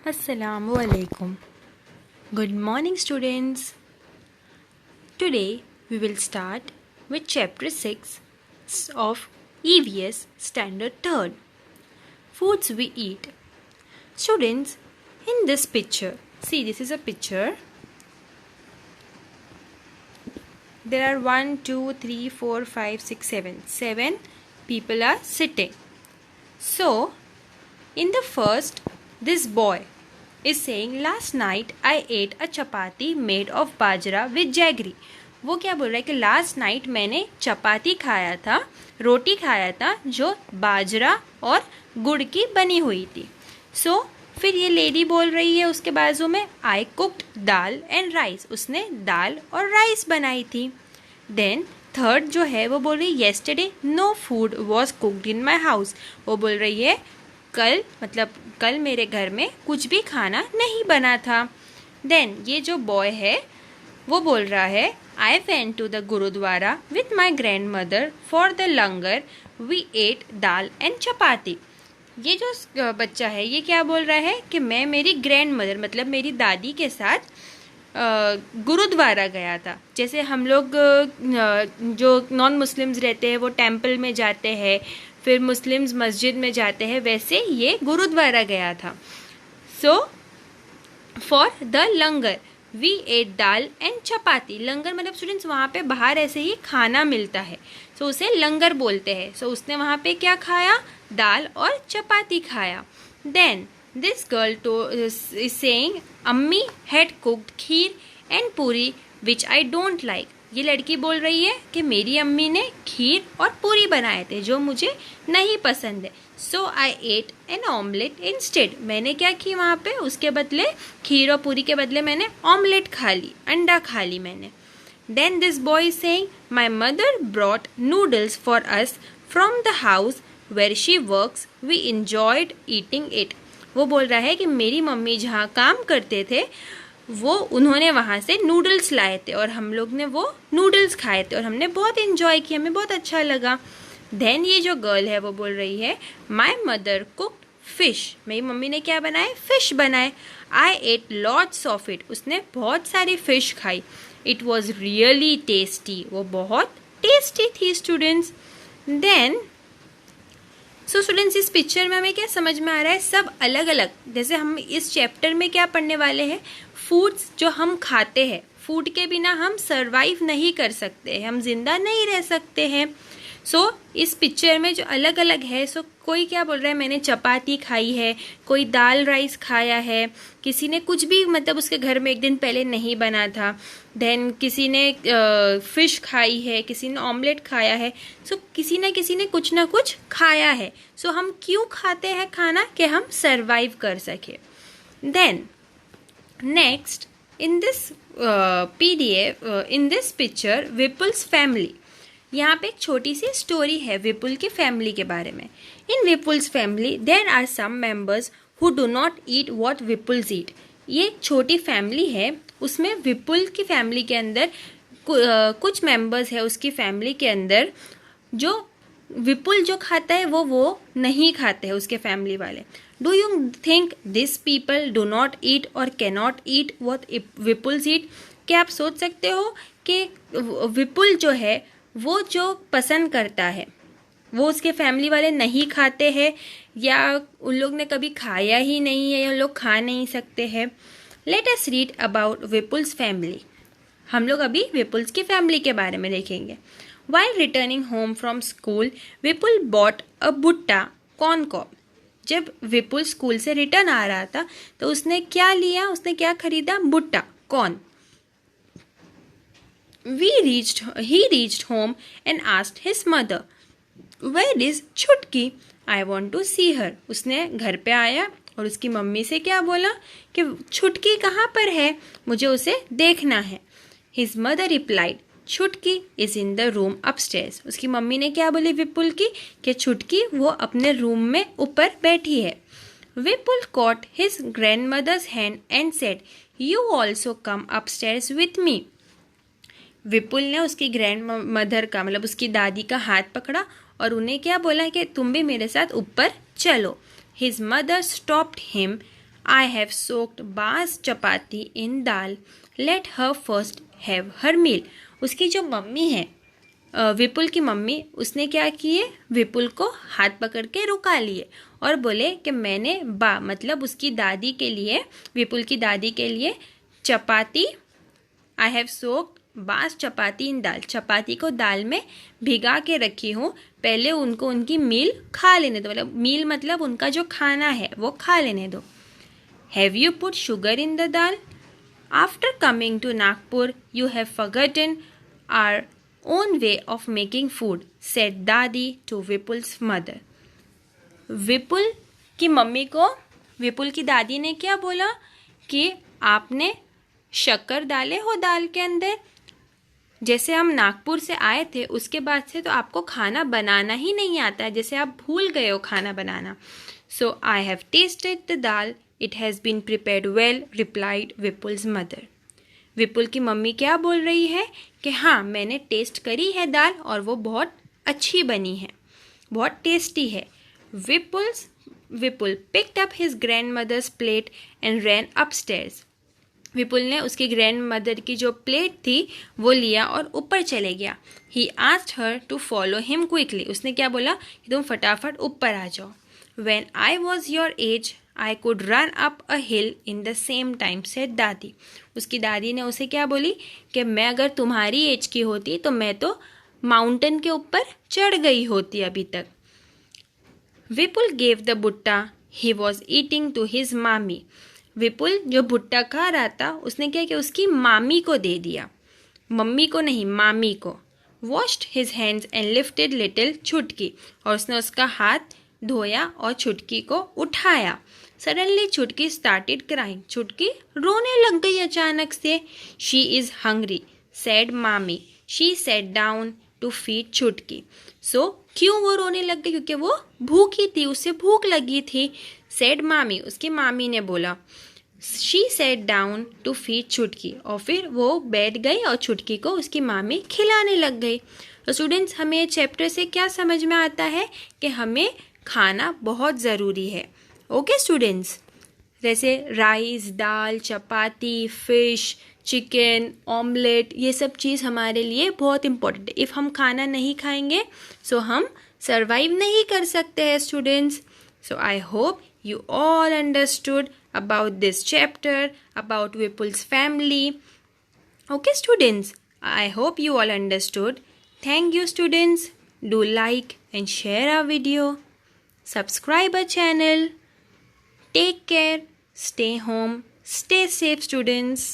Assalamu alaikum. Good morning, students. Today we will start with chapter 6 of EVS Standard 3rd, Foods We Eat. Students, in this picture, see, this is a picture. There are 1, 2, 3, 4, 5, 6, 7. 7 people are sitting. So, in the first, this boy is saying, last night I ate a chapati made of bajra with jaggery. वो क्या बोल रहा है कि last night मैंने चपाती खाया था, रोटी खाया था जो बाजरा और गुड़ की बनी हुई थी. सो फिर ये लेडी बोल रही है उसके बाजू में, आई कुक्ड दाल एंड राइस. उसने दाल और राइस बनाई थी. देन थर्ड जो है वो बोल रही है, yesterday no food was cooked in my house. वो बोल रही है कल मेरे घर में कुछ भी खाना नहीं बना था. देन ये जो बॉय है वो बोल रहा है, I went to the gurudwara with my grandmother for the langar, we ate dal and chapati. ये जो बच्चा है ये क्या बोल रहा है कि मैं मेरी ग्रैंड मदर मतलब मेरी दादी के साथ गुरुद्वारा गया था. जैसे हम लोग जो नॉन मुस्लिम्स रहते हैं वो टेम्पल में जाते हैं, फिर मुस्लिम्स मस्जिद में जाते हैं, वैसे ये गुरुद्वारा गया था. So for the langar we ate dal and chapati. Langar मतलब स्टूडेंट्स वहाँ पे बाहर ऐसे ही खाना मिलता है, सो उसे लंगर बोलते हैं. सो उसने वहाँ पे क्या खाया, दाल और चपाती खाया. Then this girl is saying, ammi had cooked kheer and puri which I don't like. ये लड़की बोल रही है कि मेरी अम्मी ने खीर और पूरी बनाए थे जो मुझे नहीं पसंद है. सो आई एट एन ऑमलेट इंस्टेड. मैंने क्या की वहाँ पे, उसके बदले खीर और पूरी के बदले मैंने ऑमलेट खा ली, अंडा खा ली मैंने. Then this boy saying, my mother brought noodles for us from the house where she works, we enjoyed eating it. वो बोल रहा है कि मेरी मम्मी जहाँ काम करते थे वो उन्होंने वहाँ से नूडल्स लाए थे और हम लोग ने वो नूडल्स खाए थे और हमने बहुत इन्जॉय किया, हमें बहुत अच्छा लगा. देन ये जो गर्ल है वो बोल रही है, माई मदर कुक्ड फिश. मेरी मम्मी ने क्या बनाए, फिश बनाए. आई एट लॉट्स ऑफ इट. उसने बहुत सारी फिश खाई. It was really tasty. वो बहुत टेस्टी थी स्टूडेंट्स. देन सो स्टूडेंट्स इस पिक्चर में हमें क्या समझ में आ रहा है, सब अलग अलग. जैसे हम इस चैप्टर में क्या पढ़ने वाले हैं, फूड्स जो हम खाते हैं. फूड के बिना हम सरवाइव नहीं कर सकते, हम जिंदा नहीं रह सकते हैं. सो इस पिक्चर में जो अलग अलग है, सो कोई क्या बोल रहा है, मैंने चपाती खाई है, कोई दाल राइस खाया है, किसी ने कुछ भी मतलब उसके घर में एक दिन पहले नहीं बना था. देन किसी ने फिश खाई है, किसी ने ऑमलेट खाया है. सो किसी ने कुछ ना कुछ खाया है. सो हम क्यों खाते हैं खाना, कि हम सरवाइव कर सके. Then next in this PDF in this picture Vipul's family. यहाँ पे एक छोटी सी स्टोरी है विपुल की फैमिली के बारे में. In Vipul's family there are some members who do not eat what Vipul's eat. ये एक छोटी फैमिली है, उसमें विपुल की फैमिली के अंदर कुछ मेंबर्स है उसकी फैमिली के अंदर जो विपुल जो खाता है वो नहीं खाते हैं उसके फैमिली वाले. Do you think this people do not ईट और कैनॉट ईट व्हाट विपुल्स ईट. क्या आप सोच सकते हो कि विपुल जो है वो जो पसंद करता है वो उसके फैमिली वाले नहीं खाते हैं, या उन लोग ने कभी खाया ही नहीं है, या उन लोग खा नहीं सकते हैं. Let us read about Vipul's family. हम लोग अभी विपुल्स की फैमिली के बारे में देखेंगे. While returning home from school, Vipul bought a भुट्टा कॉर्न कॉब. जब विपुल स्कूल से रिटर्न आ रहा था तो उसने क्या लिया, उसने क्या खरीदा, भुट्टा corn. He reached home and asked his mother, where is छुटकी? I want to see her. उसने घर पे आया और उसकी मम्मी से क्या बोला कि छुटकी कहाँ पर है, मुझे उसे देखना है. His mother replied, छुटकी is in the room upstairs. उसकी मम्मी ने क्या बोली विपुल की कि छुटकी वो अपने रूम में ऊपर बैठी है. Vipul caught his grandmother's hand and said, you also come upstairs with me. Vipul ने उसकी ग्रैंड मदर का मतलब उसकी दादी का हाथ पकड़ा और उन्हें क्या बोला कि तुम भी मेरे साथ ऊपर चलो. His mother stopped him I have soaked बास चपाती in dal. Let her first have her meal. उसकी जो मम्मी है, विपुल की मम्मी, उसने क्या किए, विपुल को हाथ पकड़ के रुका लिए और बोले कि मैंने मतलब उसकी दादी के लिए, विपुल की दादी के लिए चपाती, आई हैव सोक्ड बास चपाती इन दाल, चपाती को दाल में भिगा के रखी हूँ, पहले उनको उनकी मील खा लेने दो, मतलब मील मतलब उनका जो खाना है वो खा लेने दो. Have you put sugar in the dal? After coming to Nagpur you have forgotten our own way of making food, said dadi to Vipul's mother. Vipul की मम्मी को विपुल की दादी ने क्या बोला कि आपने शक्कर डाले हो दाल के अंदर. जैसे हम नागपुर से आए थे उसके बाद से तो आपको खाना बनाना ही नहीं आता है, जैसे आप भूल गए हो खाना बनाना. So I have tasted the dal, it has been prepared well, replied Vipul's mother. Vipul की मम्मी क्या बोल रही है कि हाँ, मैंने टेस्ट करी है दाल और वो बहुत अच्छी बनी है, बहुत टेस्टी है. Vipul picked up his grandmother's plate and ran upstairs. Vipul ने उसकी ग्रैंड मदर की जो प्लेट थी वो लिया और ऊपर चले गया. He asked her to follow him quickly. उसने क्या बोला कि तुम फटाफट ऊपर आ जाओ. When I was your age I could run up a hill in the same time, said dadi. उसकी दादी ने उसे क्या बोली कि मैं अगर तुम्हारी एज की होती तो मैं तो माउंटेन के ऊपर चढ़ गई होती अभी तक. विपुल gave the bhutta he was eating to his mami. Vipul जो भुट्टा खा रहा था उसने क्या किया, उसकी मामी को दे दिया, मम्मी को नहीं, मामी को. Washed his hands and lifted little छुटकी. और उसने उसका हाथ धोया और छुटकी को उठाया. सडनली छुटकी स्टार्टेड क्राइंग. छुटकी रोने लग गई अचानक से. She is hungry, said mami. She sat down to feed Chutki. So क्यों वो रोने लग गई? क्योंकि वो भूखी थी, उसे भूख लगी थी. सेड मामी, उसकी मामी ने बोला. She sat down to feed Chutki. और फिर वो बैठ गई और छुटकी को उसकी मामी खिलाने लग गई. तो स्टूडेंट्स, हमें चैप्टर से क्या समझ में आता है कि हमें खाना बहुत ज़रूरी है. ओके स्टूडेंट्स, जैसे राइस, दाल, चपाती, फिश, चिकन, ऑमलेट, ये सब चीज़ हमारे लिए बहुत इम्पोर्टेंट है. इफ़ हम खाना नहीं खाएंगे सो हम सर्वाइव नहीं कर सकते हैं students. So I hope you all understood about this chapter, about Vipul's family. Okay students, I hope you all understood. Thank you students. Do like and share our video. Subscribe our channel. Take care. Stay home. Stay safe students.